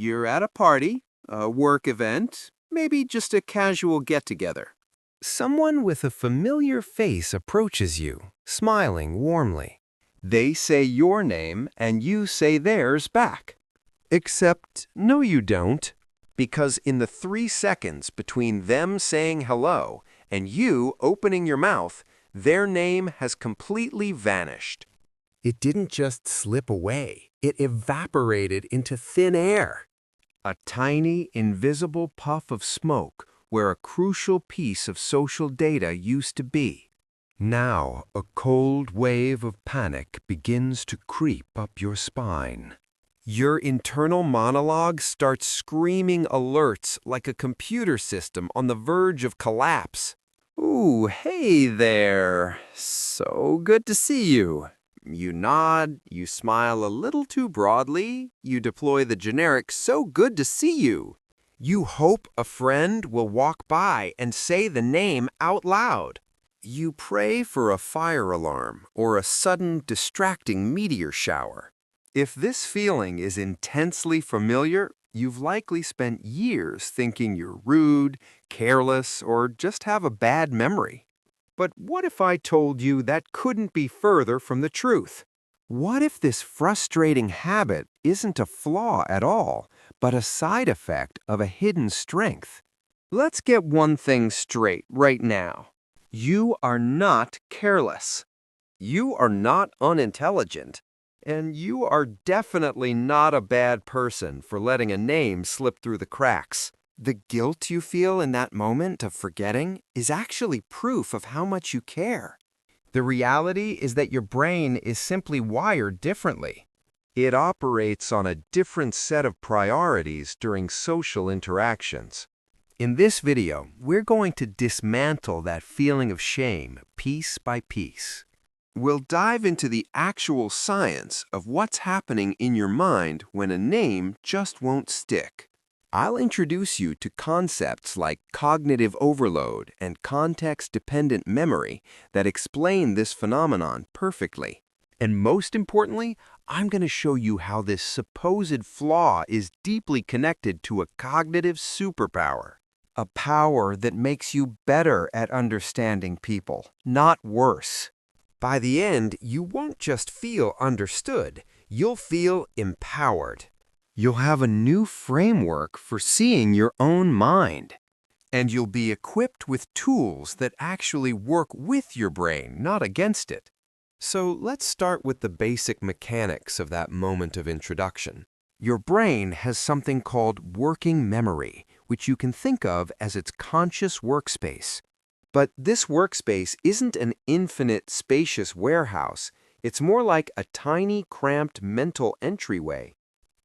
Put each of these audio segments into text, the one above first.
You're at a party, a work event, maybe just a casual get-together. Someone with a familiar face approaches you, smiling warmly. They say your name and you say theirs back. Except, no you don't. Because in the 3 seconds between them saying hello and you opening your mouth, their name has completely vanished. It didn't just slip away, it evaporated into thin air. A tiny, invisible puff of smoke where a crucial piece of social data used to be. Now, a cold wave of panic begins to creep up your spine. Your internal monologue starts screaming alerts like a computer system on the verge of collapse. Ooh, hey there. So good to see you. You nod, you smile a little too broadly, you deploy the generic "so good to see you." You hope a friend will walk by and say the name out loud. You pray for a fire alarm or a sudden distracting meteor shower. If this feeling is intensely familiar, you've likely spent years thinking you're rude, careless, or just have a bad memory. But what if I told you that couldn't be further from the truth? What if this frustrating habit isn't a flaw at all, but a side effect of a hidden strength? Let's get one thing straight right now. You are not careless. You are not unintelligent. And you are definitely not a bad person for letting a name slip through the cracks. The guilt you feel in that moment of forgetting is actually proof of how much you care. The reality is that your brain is simply wired differently. It operates on a different set of priorities during social interactions. In this video, we're going to dismantle that feeling of shame piece by piece. We'll dive into the actual science of what's happening in your mind when a name just won't stick. I'll introduce you to concepts like cognitive overload and context-dependent memory that explain this phenomenon perfectly. And most importantly, I'm going to show you how this supposed flaw is deeply connected to a cognitive superpower. A power that makes you better at understanding people, not worse. By the end, you won't just feel understood, you'll feel empowered. You'll have a new framework for seeing your own mind. And you'll be equipped with tools that actually work with your brain, not against it. So let's start with the basic mechanics of that moment of introduction. Your brain has something called working memory, which you can think of as its conscious workspace. But this workspace isn't an infinite, spacious warehouse. It's more like a tiny, cramped mental entryway.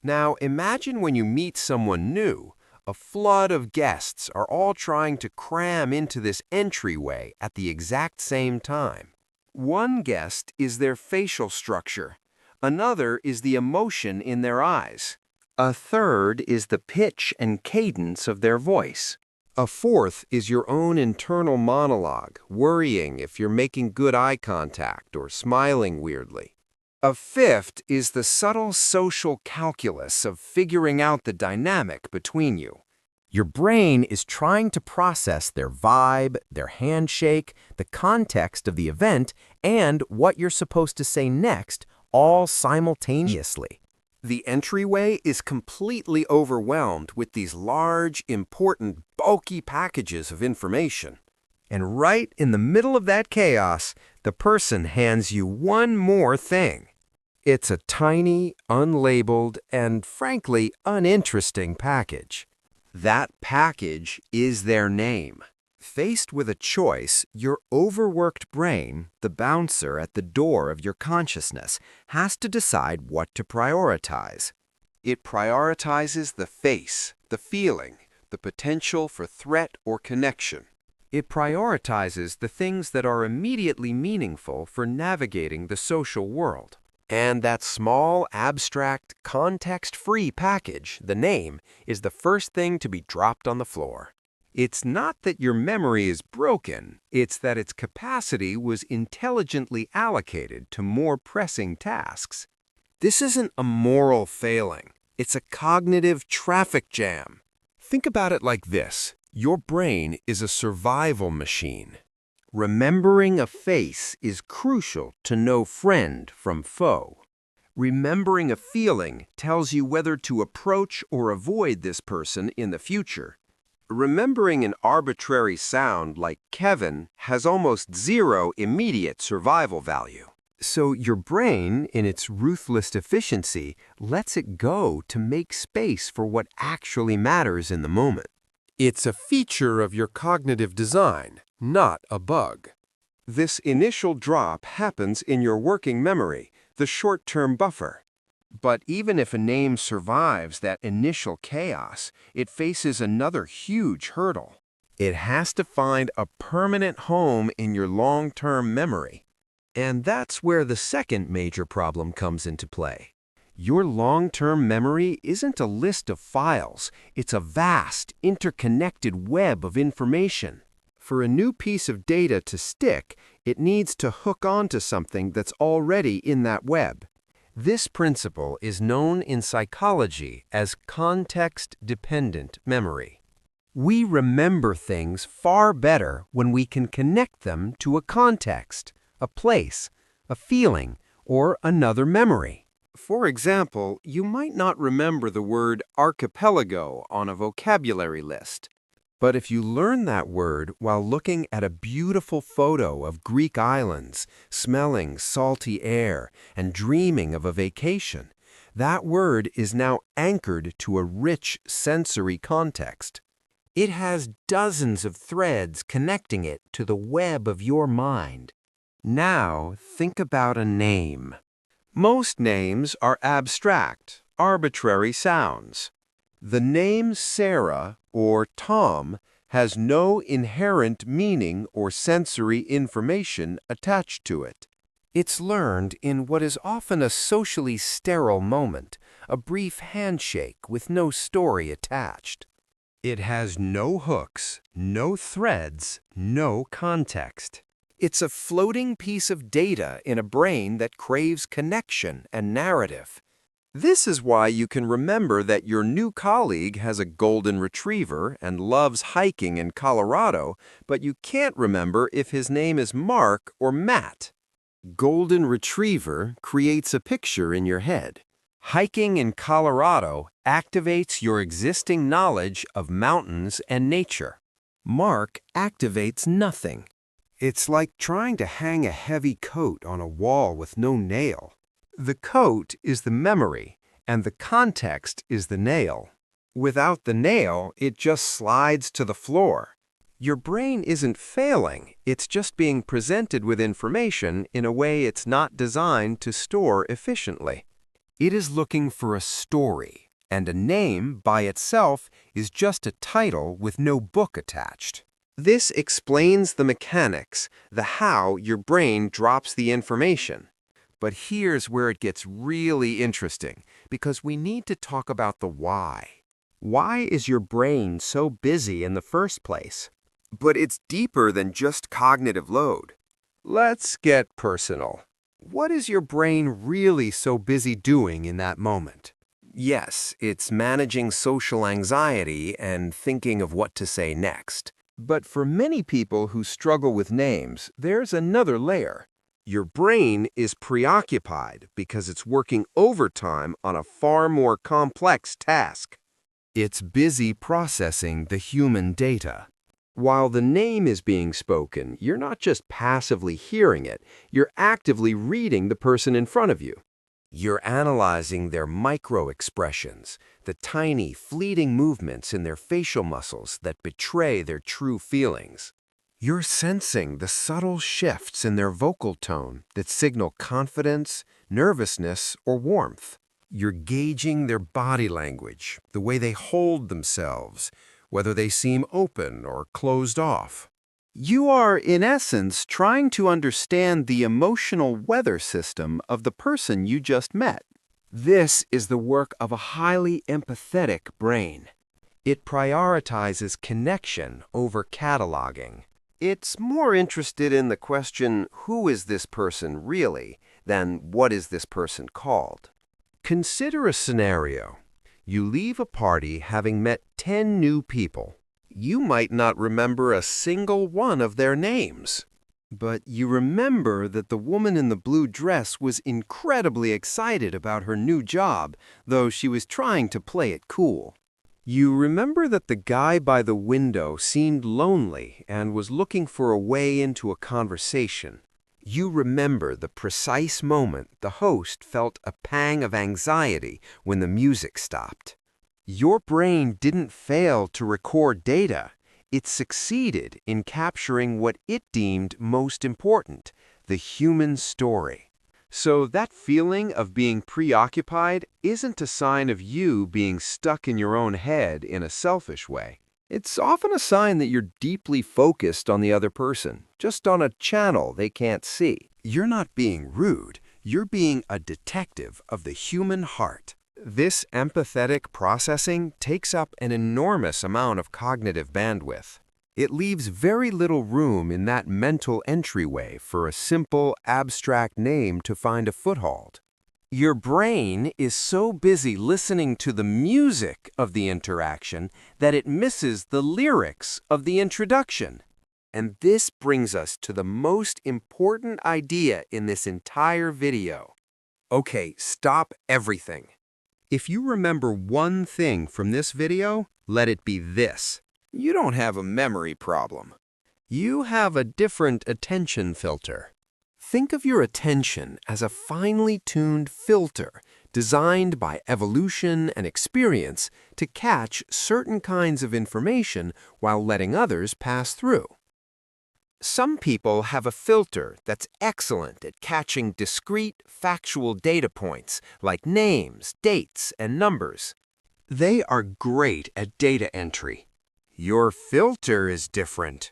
Now, imagine when you meet someone new, a flood of guests are all trying to cram into this entryway at the exact same time. One guest is their facial structure. Another is the emotion in their eyes. A third is the pitch and cadence of their voice. A fourth is your own internal monologue, worrying if you're making good eye contact or smiling weirdly. A fifth is the subtle social calculus of figuring out the dynamic between you. Your brain is trying to process their vibe, their handshake, the context of the event, and what you're supposed to say next, all simultaneously. The entryway is completely overwhelmed with these large, important, bulky packages of information. And right in the middle of that chaos, the person hands you one more thing. It's a tiny, unlabeled, and frankly, uninteresting package. That package is their name. Faced with a choice, your overworked brain, the bouncer at the door of your consciousness, has to decide what to prioritize. It prioritizes the face, the feeling, the potential for threat or connection. It prioritizes the things that are immediately meaningful for navigating the social world. And that small, abstract, context-free package, the name, is the first thing to be dropped on the floor. It's not that your memory is broken, it's that its capacity was intelligently allocated to more pressing tasks. This isn't a moral failing. It's a cognitive traffic jam. Think about it like this. Your brain is a survival machine. Remembering a face is crucial to know friend from foe. Remembering a feeling tells you whether to approach or avoid this person in the future. Remembering an arbitrary sound like Kevin has almost zero immediate survival value. So your brain, in its ruthless efficiency, lets it go to make space for what actually matters in the moment. It's a feature of your cognitive design, not a bug. This initial drop happens in your working memory, the short-term buffer. But even if a name survives that initial chaos, it faces another huge hurdle. It has to find a permanent home in your long-term memory. And that's where the second major problem comes into play. Your long-term memory isn't a list of files, it's a vast, interconnected web of information. For a new piece of data to stick, it needs to hook onto something that's already in that web. This principle is known in psychology as context-dependent memory. We remember things far better when we can connect them to a context, a place, a feeling, or another memory. For example, you might not remember the word archipelago on a vocabulary list. But if you learn that word while looking at a beautiful photo of Greek islands, smelling salty air, and dreaming of a vacation, that word is now anchored to a rich sensory context. It has dozens of threads connecting it to the web of your mind. Now, think about a name. Most names are abstract, arbitrary sounds. The name Sarah or Tom has no inherent meaning or sensory information attached to it. It's learned in what is often a socially sterile moment, a brief handshake with no story attached. It has no hooks, no threads, no context. It's a floating piece of data in a brain that craves connection and narrative. This is why you can remember that your new colleague has a golden retriever and loves hiking in Colorado, but you can't remember if his name is Mark or Matt. Golden retriever creates a picture in your head. Hiking in Colorado activates your existing knowledge of mountains and nature. Mark activates nothing. It's like trying to hang a heavy coat on a wall with no nail. The coat is the memory, and the context is the nail. Without the nail, it just slides to the floor. Your brain isn't failing, it's just being presented with information in a way it's not designed to store efficiently. It is looking for a story, and a name by itself is just a title with no book attached. This explains the mechanics, the how your brain drops the information. But here's where it gets really interesting, because we need to talk about the why. Why is your brain so busy in the first place? But it's deeper than just cognitive load. Let's get personal. What is your brain really so busy doing in that moment? Yes, it's managing social anxiety and thinking of what to say next. But for many people who struggle with names, there's another layer. Your brain is preoccupied because it's working overtime on a far more complex task. It's busy processing the human data. While the name is being spoken, you're not just passively hearing it, you're actively reading the person in front of you. You're analyzing their micro-expressions, the tiny, fleeting movements in their facial muscles that betray their true feelings. You're sensing the subtle shifts in their vocal tone that signal confidence, nervousness, or warmth. You're gauging their body language, the way they hold themselves, whether they seem open or closed off. You are, in essence, trying to understand the emotional weather system of the person you just met. This is the work of a highly empathetic brain. It prioritizes connection over cataloging. It's more interested in the question, who is this person really, than what is this person called? Consider a scenario. You leave a party having met 10 new people. You might not remember a single one of their names. But you remember that the woman in the blue dress was incredibly excited about her new job, though she was trying to play it cool. You remember that the guy by the window seemed lonely and was looking for a way into a conversation. You remember the precise moment the host felt a pang of anxiety when the music stopped. Your brain didn't fail to record data. It succeeded in capturing what it deemed most important, the human story. So that feeling of being preoccupied isn't a sign of you being stuck in your own head in a selfish way. It's often a sign that you're deeply focused on the other person, just on a channel they can't see. You're not being rude, you're being a detective of the human heart. This empathetic processing takes up an enormous amount of cognitive bandwidth. It leaves very little room in that mental entryway for a simple, abstract name to find a foothold. Your brain is so busy listening to the music of the interaction that it misses the lyrics of the introduction. And this brings us to the most important idea in this entire video. Okay, stop everything. If you remember one thing from this video, let it be this. You don't have a memory problem. You have a different attention filter. Think of your attention as a finely tuned filter designed by evolution and experience to catch certain kinds of information while letting others pass through. Some people have a filter that's excellent at catching discrete, factual data points like names, dates, and numbers. They are great at data entry. Your filter is different.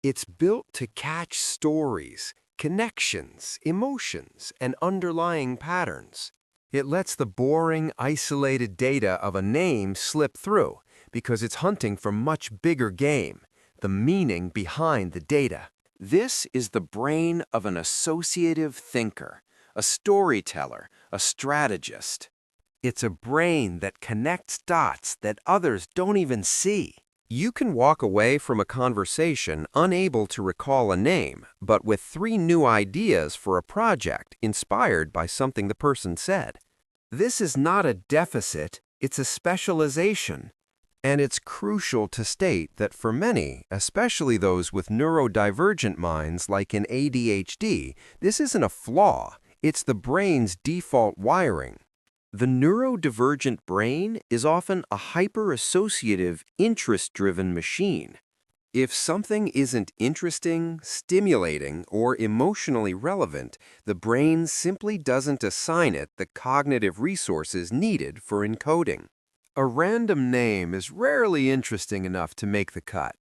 It's built to catch stories, connections, emotions, and underlying patterns. It lets the boring, isolated data of a name slip through because it's hunting for much bigger game, the meaning behind the data. This is the brain of an associative thinker, a storyteller, a strategist. It's a brain that connects dots that others don't even see. You can walk away from a conversation unable to recall a name, but with 3 new ideas for a project inspired by something the person said. This is not a deficit, it's a specialization. And it's crucial to state that for many, especially those with neurodivergent minds like in ADHD, this isn't a flaw, it's the brain's default wiring. The neurodivergent brain is often a hyper-associative, interest-driven machine. If something isn't interesting, stimulating, or emotionally relevant, the brain simply doesn't assign it the cognitive resources needed for encoding. A random name is rarely interesting enough to make the cut.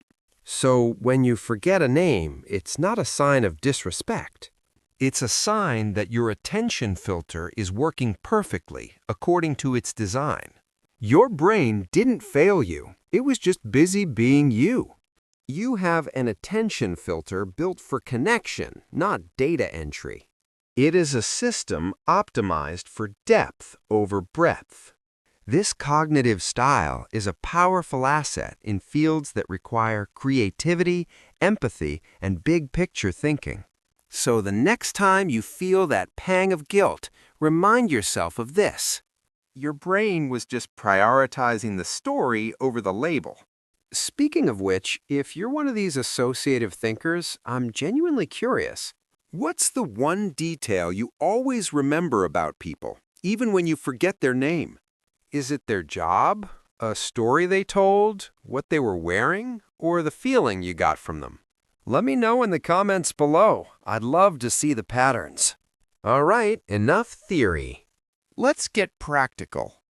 So when you forget a name, it's not a sign of disrespect. It's a sign that your attention filter is working perfectly according to its design. Your brain didn't fail you. It was just busy being you. You have an attention filter built for connection, not data entry. It is a system optimized for depth over breadth. This cognitive style is a powerful asset in fields that require creativity, empathy, and big-picture thinking. So the next time you feel that pang of guilt, remind yourself of this. Your brain was just prioritizing the story over the label. Speaking of which, if you're one of these associative thinkers, I'm genuinely curious. What's the one detail you always remember about people, even when you forget their name? Is it their job, a story they told, what they were wearing, or the feeling you got from them? Let me know in the comments below. I'd love to see the patterns. All right, enough theory. Let's get practical.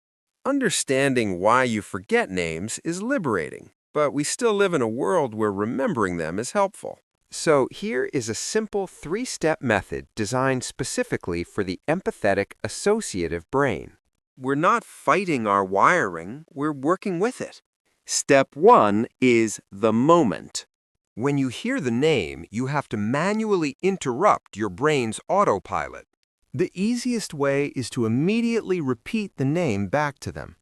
Understanding why you forget names is liberating, but we still live in a world where remembering them is helpful. So here is a simple 3-step method designed specifically for the empathetic associative brain. We're not fighting our wiring, we're working with it. Step 1 is the moment. When you hear the name, you have to manually interrupt your brain's autopilot. The easiest way is to immediately repeat the name back to them.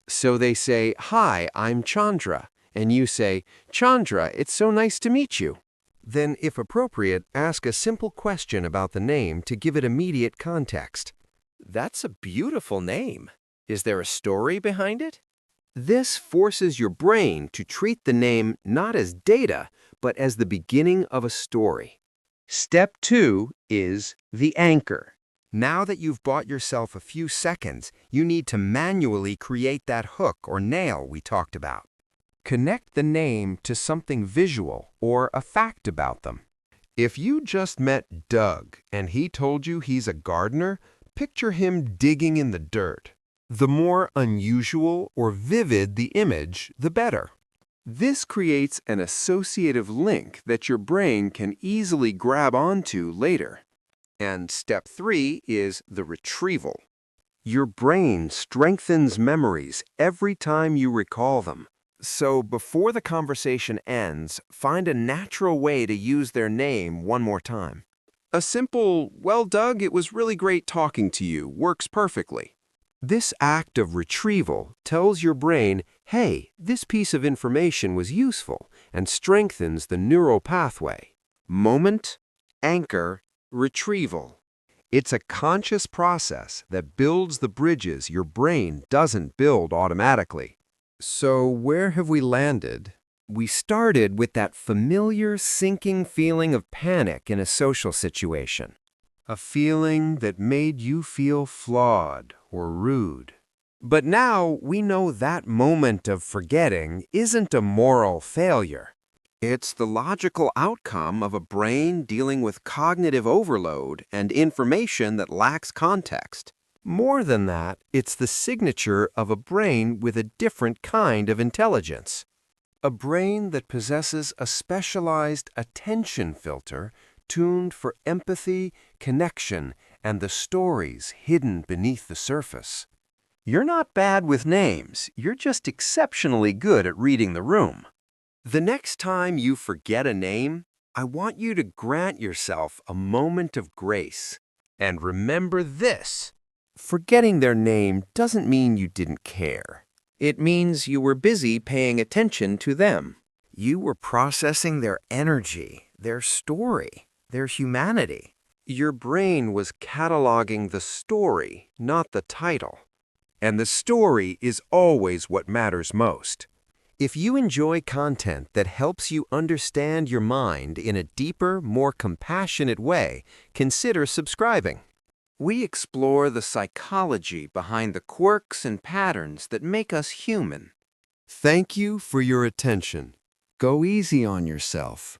So they say, "Hi, I'm Chandra," and you say, "Chandra, it's so nice to meet you." Then, if appropriate, ask a simple question about the name to give it immediate context. "That's a beautiful name. Is there a story behind it?" This forces your brain to treat the name not as data, but as the beginning of a story. Step 2 is the anchor. Now that you've bought yourself a few seconds, you need to manually create that hook or nail we talked about. Connect the name to something visual or a fact about them. If you just met Doug and he told you he's a gardener, picture him digging in the dirt. The more unusual or vivid the image, the better. This creates an associative link that your brain can easily grab onto later. And step 3 is the retrieval. Your brain strengthens memories every time you recall them. So before the conversation ends, find a natural way to use their name one more time. A simple, "Well, Doug, it was really great talking to you," works perfectly. This act of retrieval tells your brain, "Hey, this piece of information was useful," and strengthens the neural pathway. Moment, anchor, retrieval. It's a conscious process that builds the bridges your brain doesn't build automatically. So where have we landed? We started with that familiar sinking feeling of panic in a social situation. A feeling that made you feel flawed or rude. But now we know that moment of forgetting isn't a moral failure. It's the logical outcome of a brain dealing with cognitive overload and information that lacks context. More than that, it's the signature of a brain with a different kind of intelligence. A brain that possesses a specialized attention filter tuned for empathy, connection, and the stories hidden beneath the surface. You're not bad with names, you're just exceptionally good at reading the room. The next time you forget a name, I want you to grant yourself a moment of grace. And remember this: forgetting their name doesn't mean you didn't care. It means you were busy paying attention to them. You were processing their energy, their story, their humanity. Your brain was cataloging the story, not the title. And the story is always what matters most. If you enjoy content that helps you understand your mind in a deeper, more compassionate way, consider subscribing. We explore the psychology behind the quirks and patterns that make us human. Thank you for your attention. Go easy on yourself.